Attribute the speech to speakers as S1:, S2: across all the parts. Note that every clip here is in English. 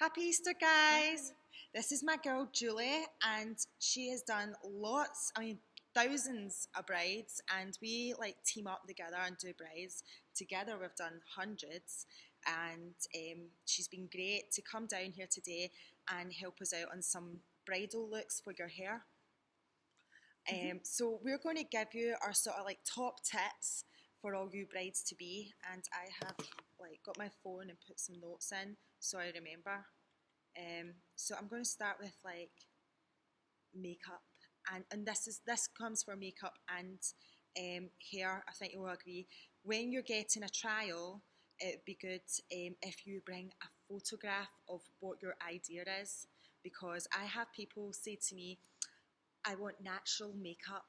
S1: Happy Easter, guys! This is my girl Julie, and she has done thousands of brides, and we team up together and do brides. Together, we've done hundreds, and she's been great to come down here today and help us out on some bridal looks for your hair. So we're going to give you our sort of top tips for all you brides to be, and I have got my phone and put some notes in so I remember. So I'm going to start with makeup, and this comes for makeup and hair. I think you will agree. When you're getting a trial, it'd be good if you bring a photograph of what your idea is, because I have people say to me, I want natural makeup,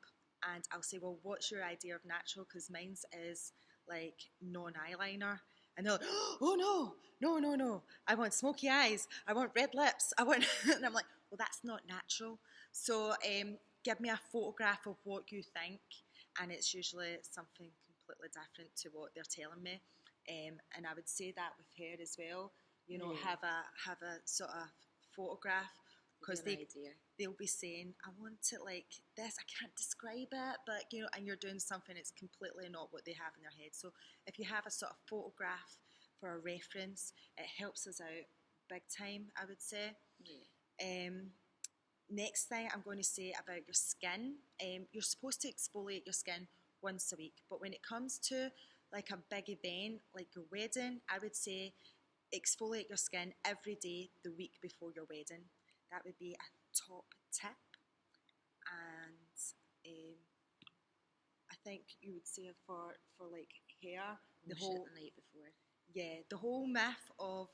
S1: and I'll say, well, what's your idea of natural? Because mine's is non-eyeliner, and they're like, oh no, I want smoky eyes, I want red lips, I want, and I'm like, well, that's not natural. So give me a photograph of what you think, and it's usually something completely different to what they're telling me. And I would say that with hair as well. Have a sort of photograph, because they'll be saying, I want it like this, I can't describe it, but and you're doing something that's completely not what they have in their head. So if you have a sort of photograph for a reference, it helps us out big time, I would say. Next thing I'm going to say about your skin, you're supposed to exfoliate your skin once a week, but when it comes to a big event like your wedding, I would say exfoliate your skin every day the week before your wedding. That would be a top tip. And I think you would say for hair, the night before. Yeah, the whole myth of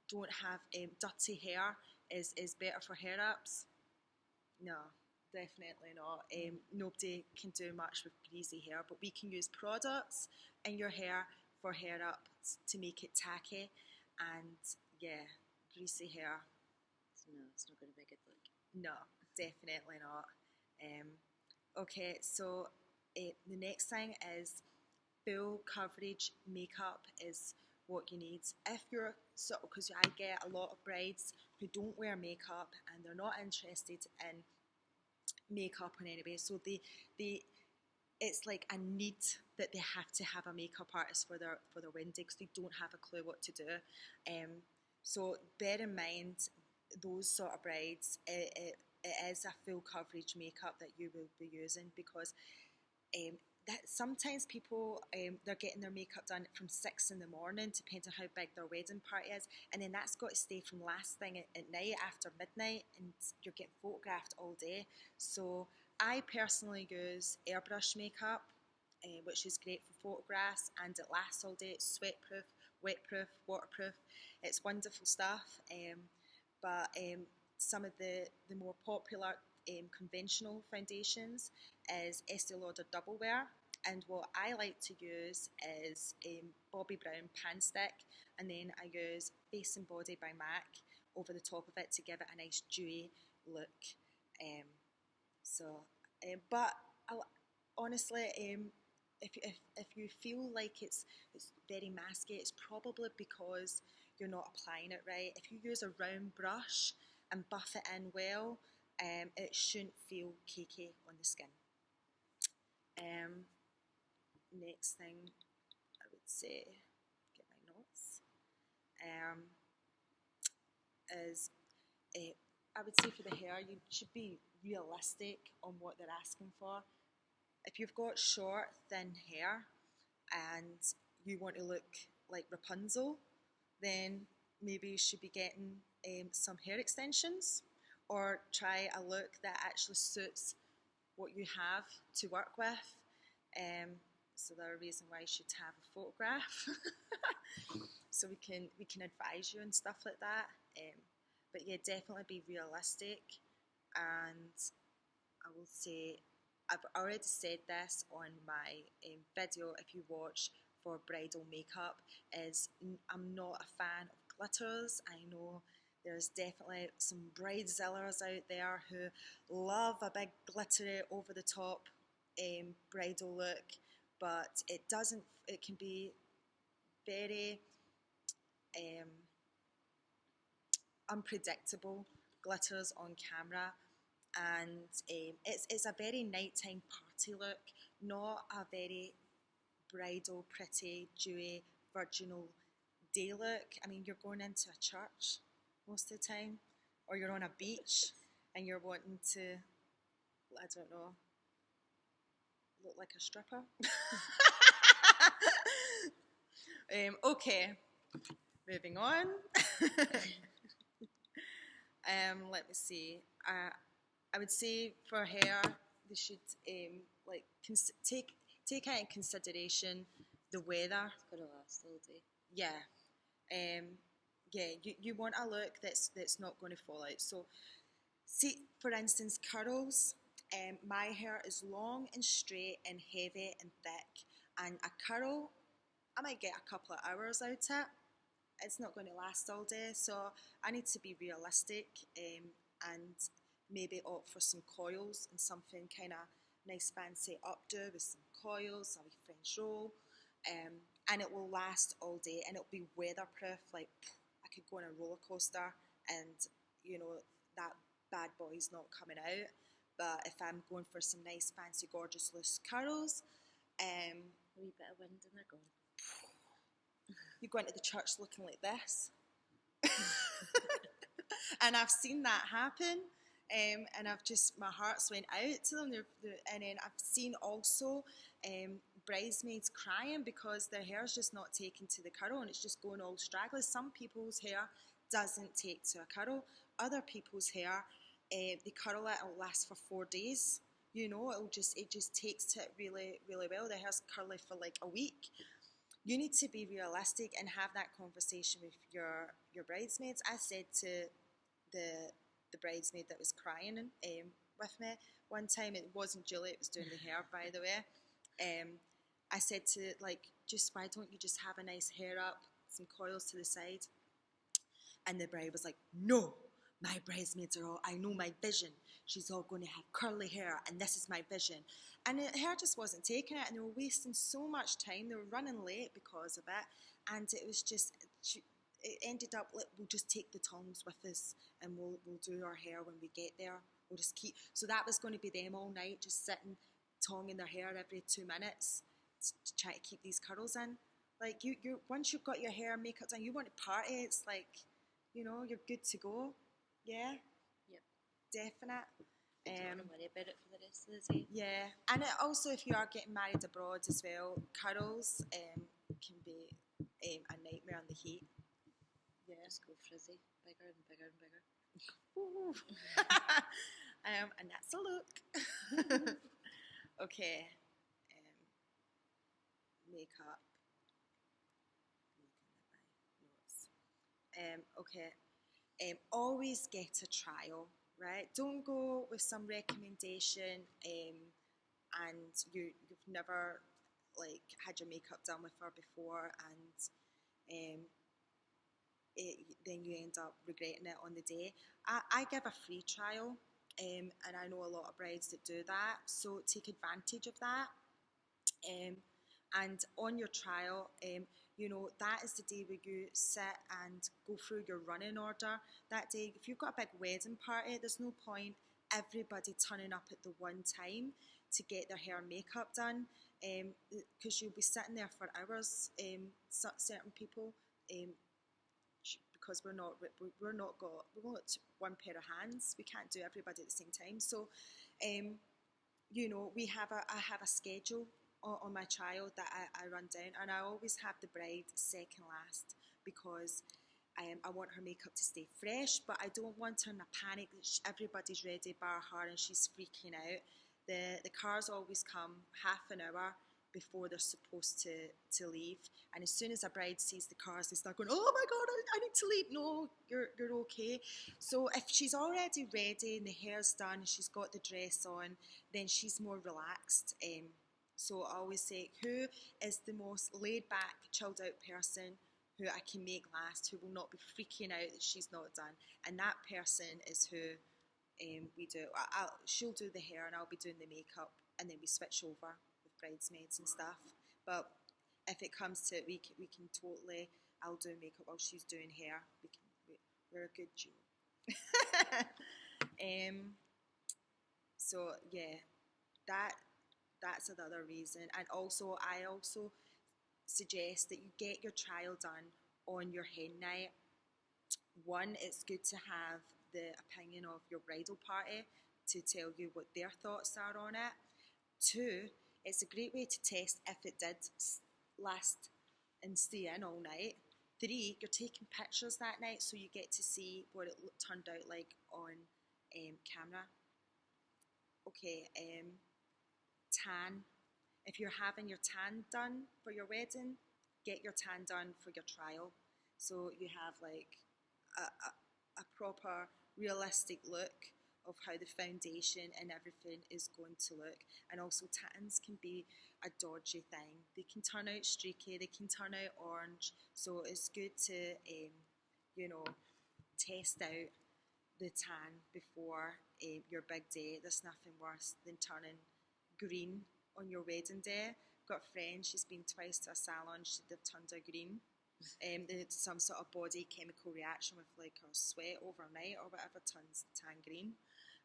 S1: don't have dirty hair is better for hair ups. No, definitely not. Nobody can do much with greasy hair, but we can use products in your hair for hair ups to make it tacky. And yeah, greasy hair.
S2: No, it's not going to be a good look.
S1: No, definitely not. Okay, so the next thing is full coverage makeup is what you need. If you're because I get a lot of brides who don't wear makeup and they're not interested in makeup in any way, so they it's like a need that they have to have a makeup artist for their wedding because they don't have a clue what to do. So bear in mind those sort of brides, it is a full coverage makeup that you will be using, because that sometimes people they're getting their makeup done from 6 in the morning, depending on how big their wedding party is, and then that's got to stay from last thing at night after midnight, and you're getting photographed all day. So I personally use airbrush makeup, which is great for photographs, and it lasts all day. It's sweat proof, wet proof, waterproof. It's wonderful stuff. But some of the more popular conventional foundations is Estee Lauder Double Wear, and what I like to use is Bobbi Brown Pan Stick, and then I use Face and Body by MAC over the top of it to give it a nice dewy look. But honestly, if you feel like it's very masky, it's probably because you're not applying it right. If you use a round brush and buff it in well, it shouldn't feel cakey on the skin. Next thing I would say, get my notes, is I would say for the hair, you should be realistic on what they're asking for. If you've got short, thin hair and you want to look like Rapunzel, then maybe you should be getting some hair extensions, or try a look that actually suits what you have to work with. So there's a reason why you should have a photograph, so we can advise you and stuff like that. But yeah, definitely be realistic. And I will say, I've already said this on my video, if you watch, for bridal makeup, is I'm not a fan of glitters. I know there's definitely some bridezillas out there who love a big glittery over the top bridal look, but it can be very unpredictable glitters on camera, and it's a very nighttime party look, not a very bridal, pretty, dewy, virginal day look. I mean, you're going into a church most of the time, or you're on a beach and you're wanting to, I don't know, look like a stripper. Okay, moving on. Let me see. I would say for hair, they should like take out in consideration the weather.
S2: It's gonna last all day.
S1: Yeah, yeah. You want a look that's not going to fall out. So, see, for instance, curls. My hair is long and straight and heavy and thick, and a curl, I might get a couple of hours out of it. It's not going to last all day, so I need to be realistic, and maybe opt for some coils and something kind of nice fancy updo with some coils, a wee French roll, and it will last all day, and it'll be weatherproof. Like, I could go on a roller coaster and, you know, that bad boy's not coming out. But if I'm going for some nice fancy gorgeous loose curls,
S2: A wee bit of wind and they're gone.
S1: you go into the church looking like this. And I've seen that happen, and I've just, my heart's went out to them. And then I've seen also bridesmaids crying because their hair's just not taken to the curl and it's just going all straggly. Some people's hair doesn't take to a curl. Other people's hair, they curl it, it'll last for 4 days. You know, it just takes to it really, really well. Their hair's curly for like a week. You need to be realistic and have that conversation with your bridesmaids. I said to the bridesmaid that was crying with me one time, it wasn't Julie, it was doing the hair, by the way. I said to, like, just why don't you just have a nice hair up, some coils to the side? And the bride was like, no, my bridesmaids are all, I know my vision. She's all going to have curly hair and this is my vision. And the hair just wasn't taking it, and they were wasting so much time. They were running late because of it, and it was just, it ended up like, we'll just take the tongs with us and we'll do our hair when we get there. We'll just keep, so that was going to be them all night, just sitting, tonging their hair every 2 minutes to try to keep these curls in. Like, you once you've got your hair and makeup done, you want to party. It's like, you know, you're good to go. Yeah?
S2: Yep.
S1: Definite.
S2: Don't want to worry about it for the rest of the day.
S1: Yeah, and it also, if you are getting married abroad as well, curls can be a nightmare in the heat. Yeah.
S2: Just go frizzy, bigger and bigger and bigger.
S1: And that's a look. Okay. Makeup. Okay. Always get a trial, right? Don't go with some recommendation and you've never like had your makeup done with her before, and then you end up regretting it on the day. I give a free trial, and I know a lot of brides that do that, so take advantage of that. And on your trial, you know, that is the day where you sit and go through your running order. That day, if you've got a big wedding party, there's no point everybody turning up at the one time to get their hair and makeup done, because you'll be sitting there for hours, certain people, because we've got one pair of hands. We can't do everybody at the same time. So, you know, I have a schedule on my trial that I run down, and I always have the bride second last because I want her makeup to stay fresh, but I don't want her in a panic that everybody's ready bar her and she's freaking out. The cars always come half an hour before they're supposed to leave, and as soon as a bride sees the cars, they start going, oh my god, I need to leave. No, you're okay. So if she's already ready and the hair's done and she's got the dress on, then she's more relaxed. So I always say, who is the most laid back, chilled out person who I can make last, who will not be freaking out that she's not done? And that person is who we do. She'll do the hair and I'll be doing the makeup, and then we switch over with bridesmaids and stuff. But if it comes to it, we can totally, I'll do makeup while she's doing hair. We're a good duo. So yeah, that that's another reason. And also, I also suggest that you get your trial done on your hen night. One, it's good to have the opinion of your bridal party to tell you what their thoughts are on it. Two, it's a great way to test if it did last and stay in all night. Three, you're taking pictures that night so you get to see what it turned out like on camera. Okay, tan. If you're having your tan done for your wedding, get your tan done for your trial. So you have like a proper, realistic look of how the foundation and everything is going to look. And also, tans can be a dodgy thing. They can turn out streaky, they can turn out orange. So it's good to, you know, test out the tan before your big day. There's nothing worse than turning green on your wedding day. I've got a friend, she's been twice to a salon, they've turned her green. Some sort of body chemical reaction with like her sweat overnight or whatever turns tan green,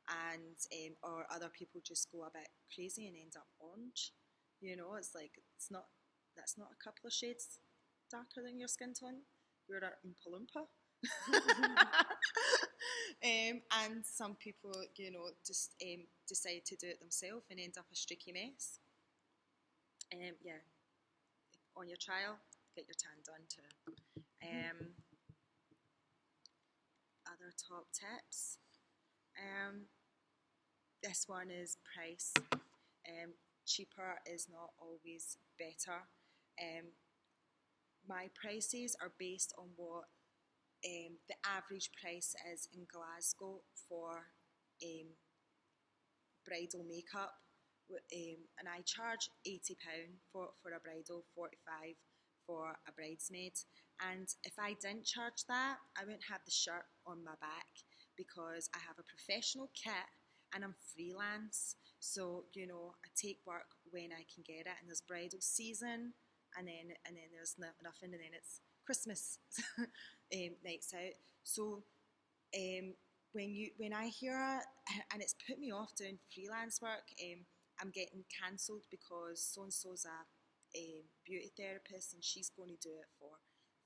S1: and or other people just go a bit crazy and end up orange. You know, it's like that's not a couple of shades darker than your skin tone. You're an Oompa Loompa. And some people, you know, just decide to do it themselves and end up a streaky mess. Yeah, on your trial, get your tan done too. Other top tips. This one is price. Cheaper is not always better. My prices are based on what the average price is in Glasgow for bridal makeup. And I charge £80 for a bridal, 45 for a bridesmaid. And if I didn't charge that, I wouldn't have the shirt on my back because I have a professional kit and I'm freelance. So, you know, I take work when I can get it, and there's bridal season, and then there's nothing, and then it's Christmas nights out. So when I hear it, and it's put me off doing freelance work, I'm getting cancelled because so and so's a beauty therapist and she's going to do it for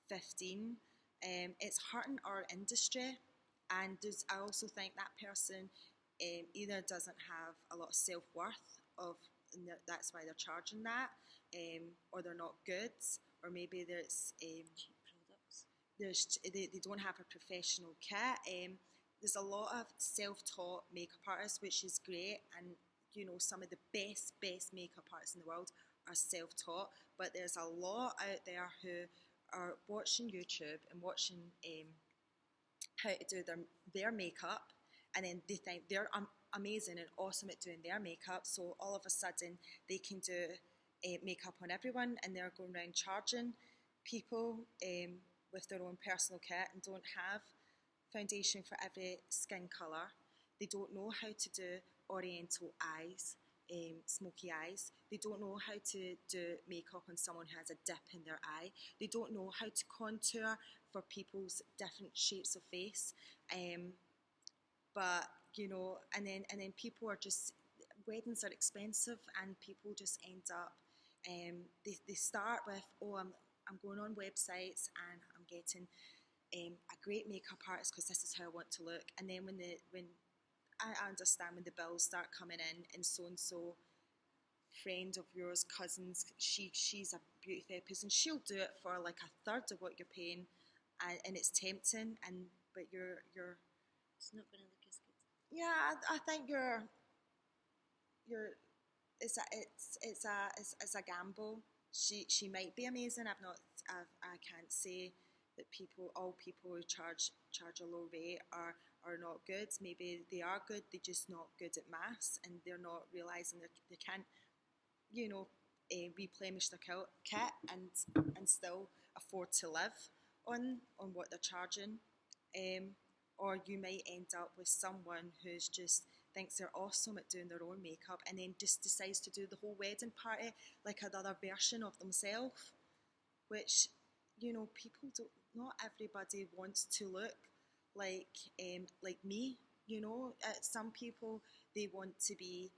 S1: 15. It's hurting our industry, and I also think that person either doesn't have a lot of self-worth of, and that's why they're charging that, or they're not good, or maybe
S2: Cheap products.
S1: they don't have a professional kit. There's a lot of self-taught makeup artists, which is great, and you know, some of the best makeup artists in the world are self-taught, but there's a lot out there who are watching YouTube and watching how to do their makeup, and then they think they're amazing and awesome at doing their makeup, so all of a sudden they can do makeup on everyone, and they're going around charging people with their own personal kit and don't have foundation for every skin colour. They don't know how to do oriental eyes, smoky eyes. They don't know how to do makeup on someone who has a dip in their eye. They don't know how to contour for people's different shapes of face. But you know, and then people are just, weddings are expensive, and people just end up they start with, oh, I'm going on websites and I'm getting a great makeup artist because this is how I want to look. And then when I understand when the bills start coming in, and so friend of yours, cousins, she's a beauty therapist and she'll do it for like a third of what you're paying, and it's tempting, and but you're
S2: It's not going to look as good.
S1: yeah, I think you're it's a gamble. She might be amazing. I can't say that all people who charge a low rate are not good. Maybe they are good. They're just not good at maths, and they're not realizing that they can't, you know, replenish their kit and still afford to live on what they're charging. Or you might end up with someone who's just thinks they're awesome at doing their own makeup, and then just decides to do the whole wedding party like another version of themselves, which, you know, people don't, not everybody wants to look like me. Some people, they want to be,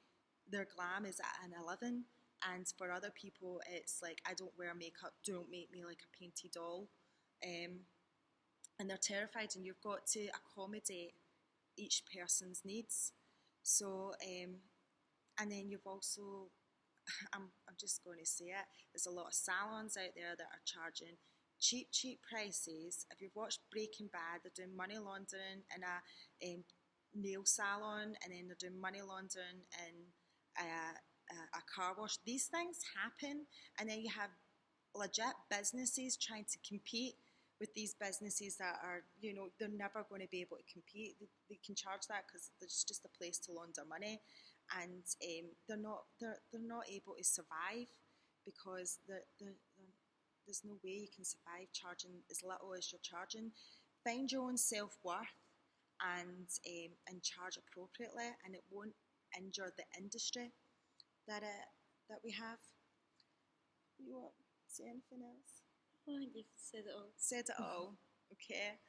S1: their glam is at an 11, and for other people it's like, I don't wear makeup, don't make me like a painted doll. um, and they're terrified, and you've got to accommodate each person's needs. So and then you've also, I'm just going to say it, there's a lot of salons out there that are charging cheap prices. If you've watched Breaking Bad, they're doing money laundering in a nail salon, and then they're doing money laundering in a car wash. These things happen, and then you have legit businesses trying to compete with these businesses that are, they're never going to be able to compete. They can charge that because there's just a place to launder money, and they're not able to survive, because there's no way you can survive charging as little as you're charging. Find your own self-worth, and charge appropriately, and it won't injure the industry that we have. You want to say anything else?
S2: Oh, you've said it all.
S1: Said it all. Okay.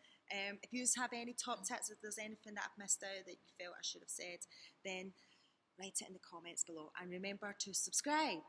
S1: If you have any top tips, if there's anything that I've missed out that you felt I should have said, then write it in the comments below. And remember to subscribe.